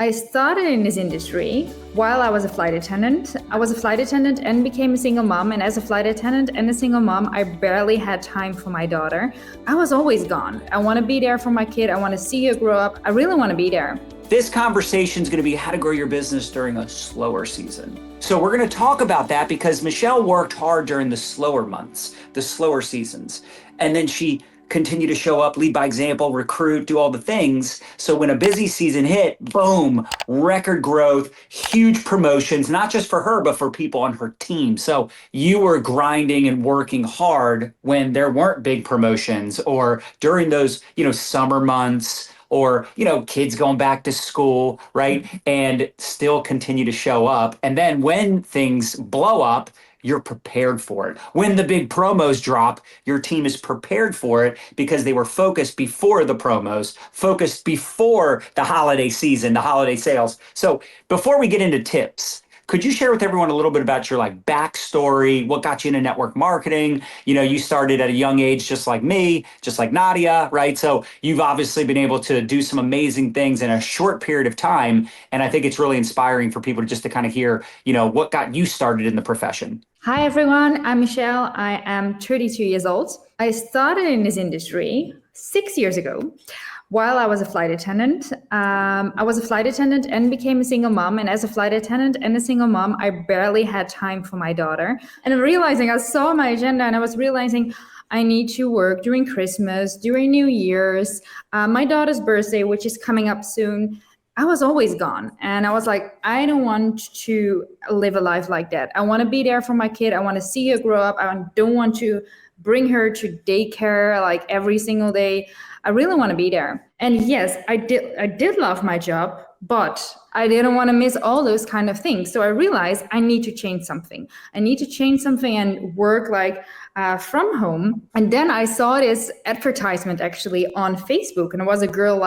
I started in this industry while I was a flight attendant. I was a flight attendant and became a single mom. And as a flight attendant and a single mom, I barely had time for my daughter. I was always gone. I want to be there for my kid. I want to see her grow up. I really want to be there. This conversation is going to be how to grow your business during a slower season. So we're going to talk about that because Michelle worked hard during the slower months, the slower seasons. And then she continue to show up, lead by example, recruit, do all the things. So when a busy season hit, boom, record growth, huge promotions, not just for her, but for people on her team. So you were grinding and working hard when there weren't big promotions or during those, summer months or, kids going back to school, right? And still continue to show up. And then when things blow up, you're prepared for it. When the big promos drop, your team is prepared for it because they were focused before the promos, focused before the holiday season, the holiday sales. So before we get into tips, could you share with everyone a little bit about your backstory, what got you into network marketing? You started at a young age, just like me, just like Nadia, right? So you've obviously been able to do some amazing things in a short period of time. And I think it's really inspiring for people to kind of hear, what got you started in the profession. Hi, everyone. I'm Michelle. I am 32 years old. I started in this industry 6 years ago while I was a flight attendant. I was a flight attendant and became a single mom. And as a flight attendant and a single mom, I barely had time for my daughter. And I'm realizing, I saw my agenda and I was realizing I need to work during Christmas, during New Year's, my daughter's birthday, which is coming up soon. I was always gone. And I was like, I don't want to live a life like that. I want to be there for my kid. I want to see her grow up. I don't want to bring her to daycare every single day. I really want to be there. And yes, I did love my job, but I didn't want to miss all those kind of things. So I realized I need to change something. I need to change something and work from home. And then I saw this advertisement actually on Facebook, and it was a girl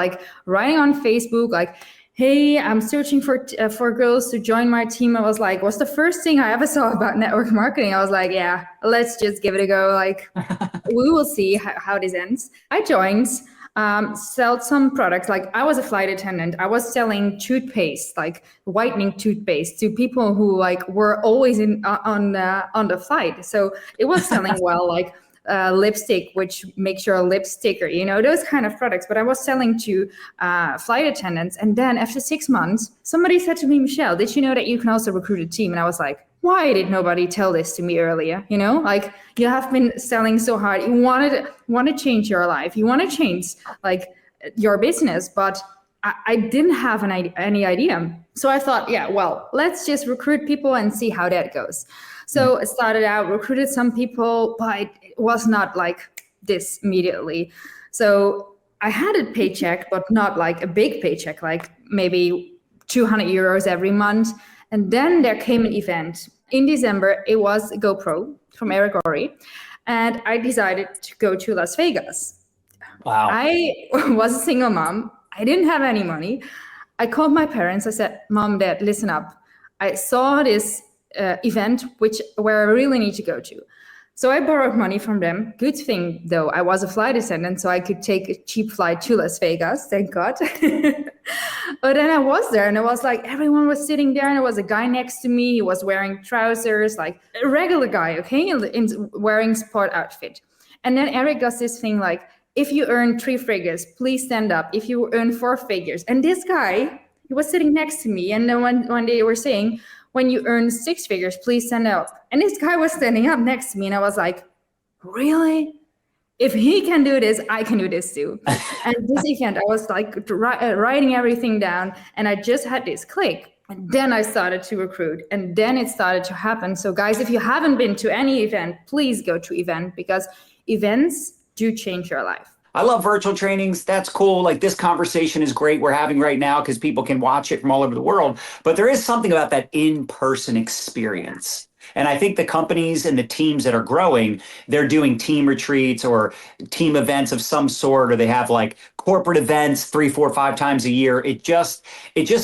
writing on Facebook hey, I'm searching for girls to join my team. I was like, what's the first thing I ever saw about network marketing? I was like, yeah, let's just give it a go. We will see how this ends. I joined, sold some products. I was a flight attendant. I was selling toothpaste, whitening toothpaste to people who were always on the flight. So it was selling well, lipstick, which makes your lips thicker, those kind of products. But I was selling to flight attendants. And then after 6 months, somebody said to me, Michelle, did you know that you can also recruit a team? And I was like, why did nobody tell this to me earlier? You have been selling so hard. You want to change your life. You want to change your business. But I didn't have any idea. So I thought, yeah, well, let's just recruit people and see how that goes. So I started out, recruited some people, but it was not like this immediately. So I had a paycheck, but not a big paycheck, maybe 200 euros every month. And then there came an event. In December, it was GoPro from Eric Ori. And I decided to go to Las Vegas. Wow. I was a single mom. I didn't have any money. I called my parents. I said, Mom, Dad, listen up. I saw this event where I really need to go to. So I borrowed money from them. Good thing, though, I was a flight attendant, so I could take a cheap flight to Las Vegas, thank God. But then I was there, and it was everyone was sitting there, and there was a guy next to me. He was wearing trousers, a regular guy, okay, wearing sport outfit. And then Eric does this thing if you earn 3 figures, please stand up. If you earn 4 figures. And this guy, he was sitting next to me, and then when they were saying, when you earn 6 figures, please stand up. And this guy was standing up next to me, and I was like, really? If he can do this, I can do this too. And this event, I was writing everything down, and I just had this click. And then I started to recruit, and then it started to happen. So guys, if you haven't been to any event, please go to event, because events do change your life. I love virtual trainings. That's cool. This conversation is great we're having right now because people can watch it from all over the world. But there is something about that in-person experience. And I think the companies and the teams that are growing, they're doing team retreats or team events of some sort, or they have corporate events 3, 4, 5 times a year. It just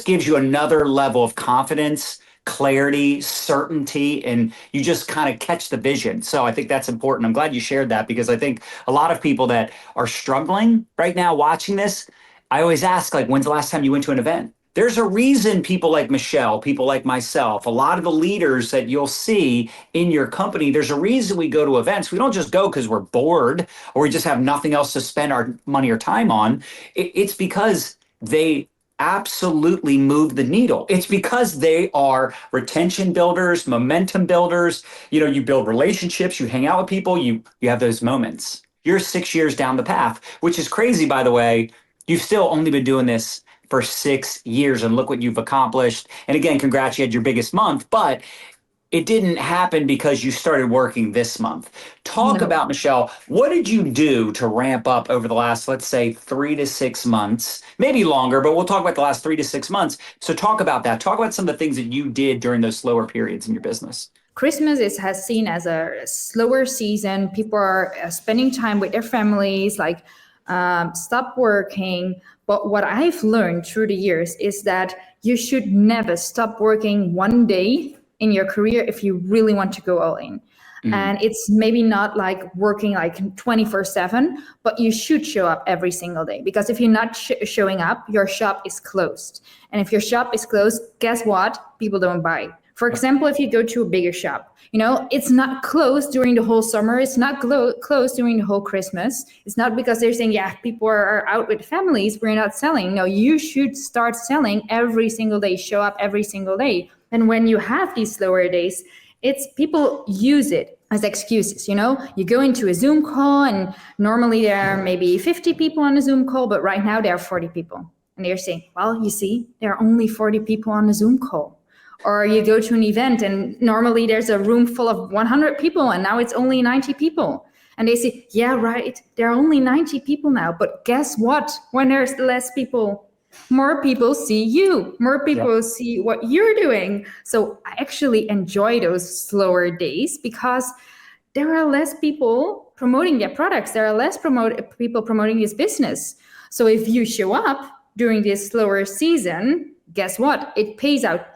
gives you another level of confidence, clarity, certainty, and you just kind of catch the vision. So I think that's important. I'm glad you shared that because I think a lot of people that are struggling right now watching this, I always ask, when's the last time you went to an event? There's a reason people like Michelle, people like myself, a lot of the leaders that you'll see in your company, there's a reason we go to events. We don't just go because we're bored or we just have nothing else to spend our money or time on. It's because they absolutely move the needle. It's because they are retention builders, momentum builders. You build relationships, you hang out with people, you have those moments. You're 6 years down the path, which is crazy, by the way. You've still only been doing this for 6 years, and look what you've accomplished. And again, congrats, you had your biggest month, but it didn't happen because you started working this month. Talk No. about, Michelle, what did you do to ramp up over the last, let's say, 3 to 6 months, maybe longer, but we'll talk about the last 3 to 6 months. So talk about that. Talk about some of the things that you did during those slower periods in your business. Christmas has seen as a slower season. People are spending time with their families, like stop working. But what I've learned through the years is that you should never stop working one day in your career if you really want to go all in. And it's maybe not like working like 24/7, but you should show up every single day, because if you're not showing up, your shop is closed. And if your shop is closed, guess what? People don't buy. For example, if you go to a bigger shop, it's not closed during the whole summer. It's not closed during the whole Christmas. It's not because they're saying, yeah, people are out with families, we're not selling. No, you should start selling every single day, show up every single day. And when you have these slower days, it's people use it as excuses. You go into a Zoom call and normally there are maybe 50 people on a Zoom call, but right now there are 40 people. And they're saying, well, you see, there are only 40 people on the Zoom call. Or you go to an event and normally there's a room full of 100 people and now it's only 90 people. And they say, yeah, right, there are only 90 people now. But guess what? When there's less people, more people see you, more people see what you're doing. So I actually enjoy those slower days because there are less people promoting their products. There are less people promoting this business. So if you show up during this slower season, guess what? It pays out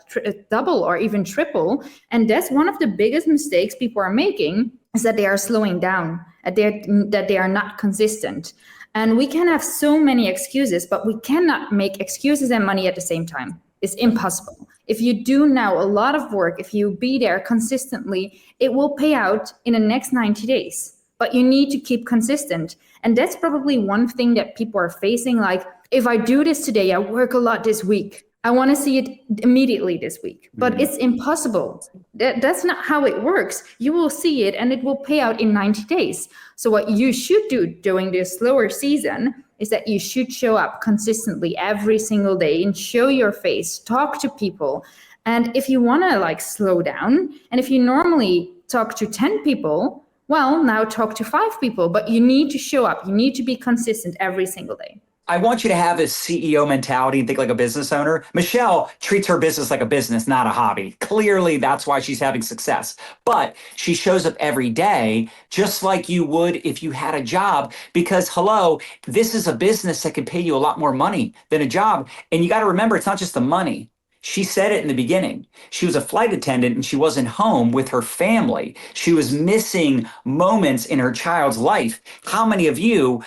double or even triple. And that's one of the biggest mistakes people are making, is that they are slowing down, that they are not consistent. And we can have so many excuses, but we cannot make excuses and money at the same time. It's impossible. If you do now a lot of work, if you be there consistently, it will pay out in the next 90 days. But you need to keep consistent. And that's probably one thing that people are facing. Like, if I do this today, I work a lot this week, I want to see it immediately this week, but it's impossible. That's not how it works. You will see it and it will pay out in 90 days. So what you should do during this slower season is that you should show up consistently every single day and show your face, talk to people. And if you want to slow down, and if you normally talk to 10 people, well, now talk to 5 people, but you need to show up. You need to be consistent every single day. I want you to have a CEO mentality and think like a business owner. Michelle treats her business like a business, not a hobby. Clearly, that's why she's having success. But she shows up every day just like you would if you had a job, because hello, this is a business that can pay you a lot more money than a job. And you got to remember, it's not just the money. She said it in the beginning. She was a flight attendant and she wasn't home with her family. She was missing moments in her child's life. How many of you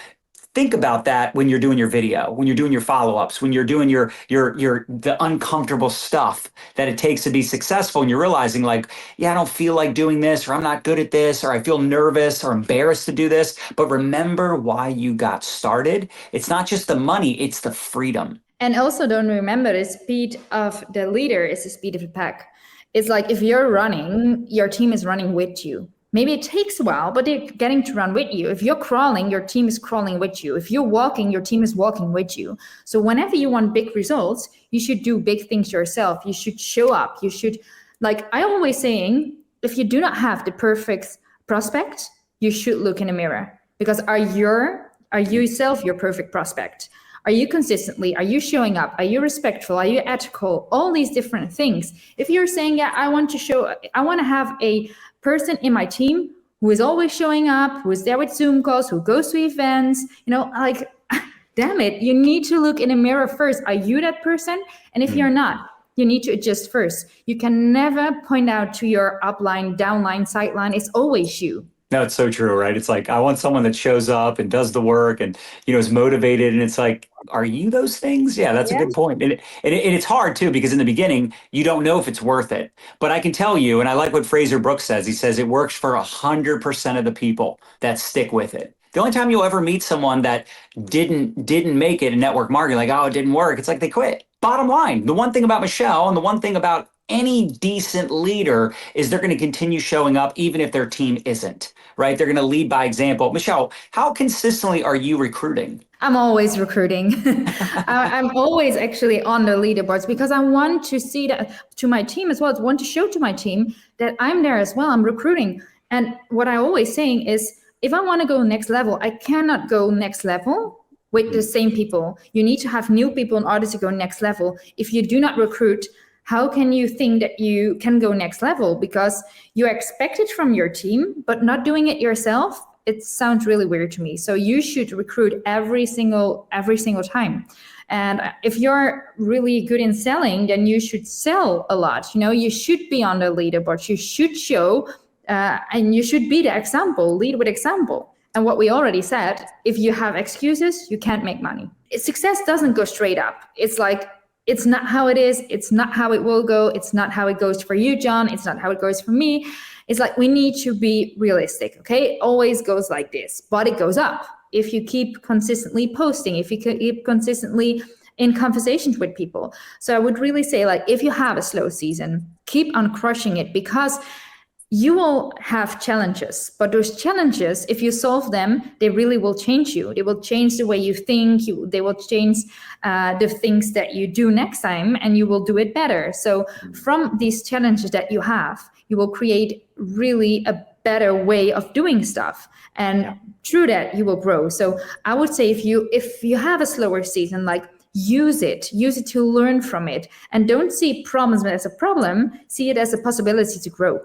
think about that when you're doing your video, when you're doing your follow-ups, when you're doing the uncomfortable stuff that it takes to be successful, and you're realizing yeah, I don't feel like doing this, or I'm not good at this, or I feel nervous or embarrassed to do this. But remember why you got started. It's not just the money, it's the freedom. And also don't remember the speed of the leader is the speed of the pack. It's like if you're running, your team is running with you. Maybe it takes a while, but they're getting to run with you. If you're crawling, your team is crawling with you. If you're walking, your team is walking with you. So whenever you want big results, you should do big things yourself. You should show up. You should, I always saying, if you do not have the perfect prospect, you should look in the mirror, because are you yourself your perfect prospect? Are you consistently? Are you showing up? Are you respectful? Are you ethical? All these different things. If you're saying, yeah, I want to have a person in my team who is always showing up, who is there with Zoom calls, who goes to events, damn it, you need to look in the mirror first. Are you that person? And if you're not, you need to adjust first. You can never point out to your upline, downline, sideline. It's always you. No, it's so true, right? It's like I want someone that shows up and does the work and is motivated. And it's like, are you those things? Yeah, that's a Yeah. good point. And it's hard too because in the beginning you don't know if it's worth it. But I can tell you, and I like what Fraser Brooks says. He says it works for 100% of the people that stick with it. The only time you'll ever meet someone that didn't make it in network marketing, like, oh, it didn't work. It's like they quit. Bottom line, the one thing about Michelle and the one thing about any decent leader is they're going to continue showing up even if their team isn't, right? They're going to lead by example. Michelle, how consistently are you recruiting? I'm always recruiting. I'm always actually on the leaderboards because I want to see that to my team as well. I want to show to my team that I'm there as well. I'm recruiting. And what I always saying is, if I want to go next level, I cannot go next level with the same people. You need to have new people in order to go next level. If you do not recruit, how can you think that you can go next level? Because you expect it from your team, but not doing it yourself, it sounds really weird to me. So you should recruit every single time. And if you're really good in selling, then you should sell a lot. You should be on the leaderboard. You should show, and you should be the example, lead with example. And what we already said, if you have excuses, you can't make money. Success doesn't go straight up. It's like, it's not how it is. It's not how it will go. It's not how it goes for you, John. It's not how it goes for me. It's like, we need to be realistic, okay? It always goes like this, but it goes up. If you keep consistently posting, if you keep consistently in conversations with people. So I would really say, like, if you have a slow season, keep on crushing it, because you will have challenges, but those challenges, if you solve them, they really will change you. They will change the way you think. They will change the things that you do next time, and you will do it better. So from these challenges that you have, you will create really a better way of doing stuff. And through that, you will grow. So I would say if you have a slower season, like, use it to learn from it, and don't see problems as a problem, see it as a possibility to grow.